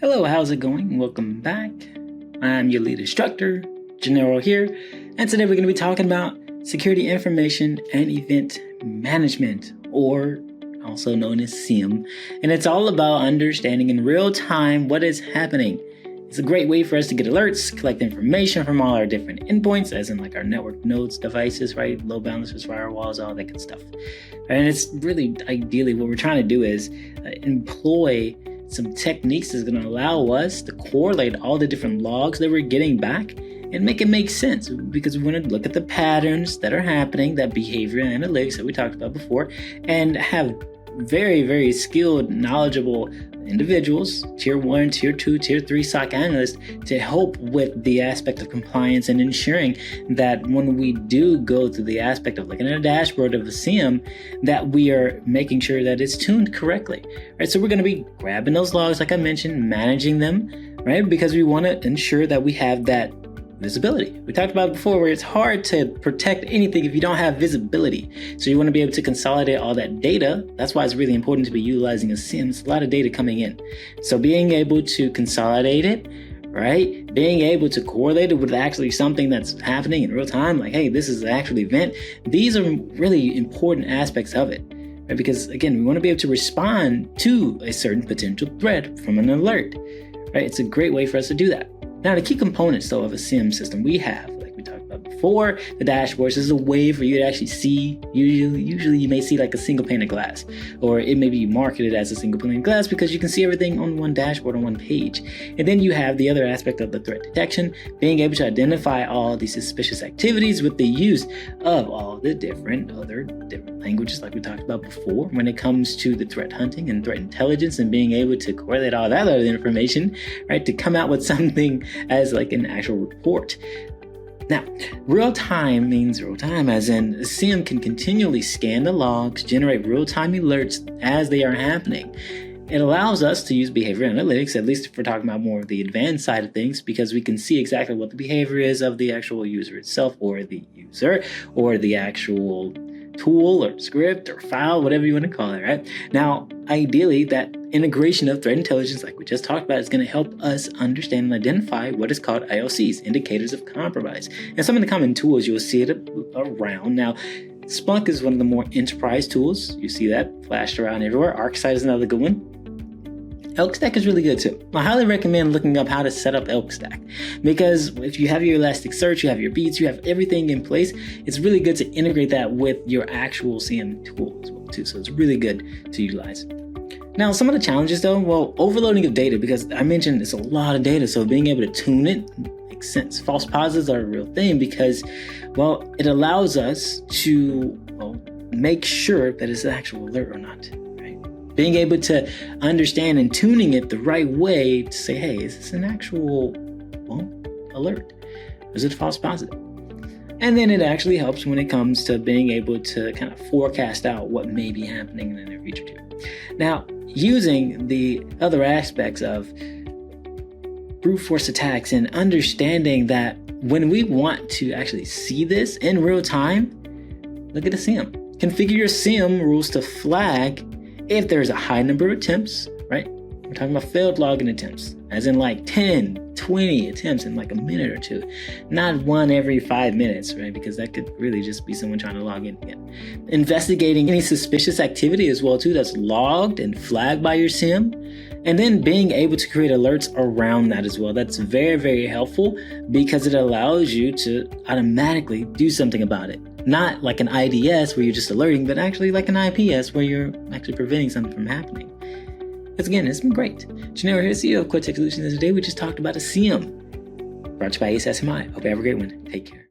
Hello, how's it going? Welcome back. I'm your lead instructor, General here, and today we're going to be talking about security information and event management, or also known as SIEM, and it's all about understanding in real time what is happening. It's a great way for us to get alerts, collect information from all our different endpoints, as in like our network nodes, devices, right? Load balancers, firewalls, all that good stuff. And it's really ideally what we're trying to do is employ some techniques that's going to allow us to correlate all the different logs that we're getting back and make it make sense, because we want to look at the patterns that are happening, that behavioral analytics that we talked about before, and have very, very skilled, knowledgeable individuals, tier 1, tier 2, tier 3 SOC analysts, to help with the aspect of compliance and ensuring that when we do go through the aspect of looking at a dashboard of a SIEM, that we are making sure that it's tuned correctly. Right? So we're going to be grabbing those logs, like I mentioned, managing them, right? Because we want to ensure that we have that visibility. We talked about it before, where it's hard to protect anything if you don't have visibility. So you want to be able to consolidate all that data. That's why it's really important to be utilizing a SIEM. It's a lot of data coming in. So being able to consolidate it, right? Being able to correlate it with actually something that's happening in real time, like, hey, this is an actual event. These are really important aspects of it, right? Because again, we want to be able to respond to a certain potential threat from an alert, right? It's a great way for us to do that. Now, the key components, though, of a SIEM system we have, like we talked about before, the dashboards is a way for you to actually see. Usually you may see like a single pane of glass, or it may be marketed as a single pane of glass because you can see everything on one dashboard on one page. And then you have the other aspect of the threat detection, being able to identify all these suspicious activities with the use of all the different languages like we talked about before when it comes to the threat hunting and threat intelligence, and being able to correlate all that other information, right, to come out with something as like an actual report. Now, real time means real time, as in SIEM can continually scan the logs, generate real-time alerts as they are happening. It allows us to use behavior analytics, at least if we're talking about more of the advanced side of things, because we can see exactly what the behavior is of the actual user itself, or the user, or the actual tool or script or file, whatever you want to call it, right? Now, ideally, that integration of threat intelligence, like we just talked about, is going to help us understand and identify what is called IOCs, indicators of compromise. And some of the common tools, you'll see it around. Now, Splunk is one of the more enterprise tools. You see that flashed around everywhere. ArcSight is another good one. ElkStack is really good too. I highly recommend looking up how to set up ElkStack, because if you have your Elasticsearch, you have your beats, you have everything in place, it's really good to integrate that with your actual SIEM tool as well too. So it's really good to utilize. Now, some of the challenges though, well, overloading of data, because I mentioned it's a lot of data, so being able to tune it makes sense. False positives are a real thing because, well, it allows us to make sure that it's an actual alert or not. Being able to understand and tuning it the right way to say, hey, is this an actual alert? Or is it a false positive? And then it actually helps when it comes to being able to kind of forecast out what may be happening in the near future too. Now, using the other aspects of brute force attacks and understanding that when we want to actually see this in real time, look at the SIEM. Configure your SIEM rules to flag if there's a high number of attempts, right? We're talking about failed login attempts, as in like 10, 20 attempts in like a minute or two, not one every 5 minutes, right? Because that could really just be someone trying to log in again. Investigating any suspicious activity as well too that's logged and flagged by your SIEM, and then being able to create alerts around that as well. That's very, very helpful because it allows you to automatically do something about it. Not like an IDS where you're just alerting, but actually like an IPS where you're actually preventing something from happening. Because again, it's been great. Janelle here, CEO of Cortex Solutions, and today we just talked about a SIEM brought to you by ACSMI. Hope you have a great one. Take care.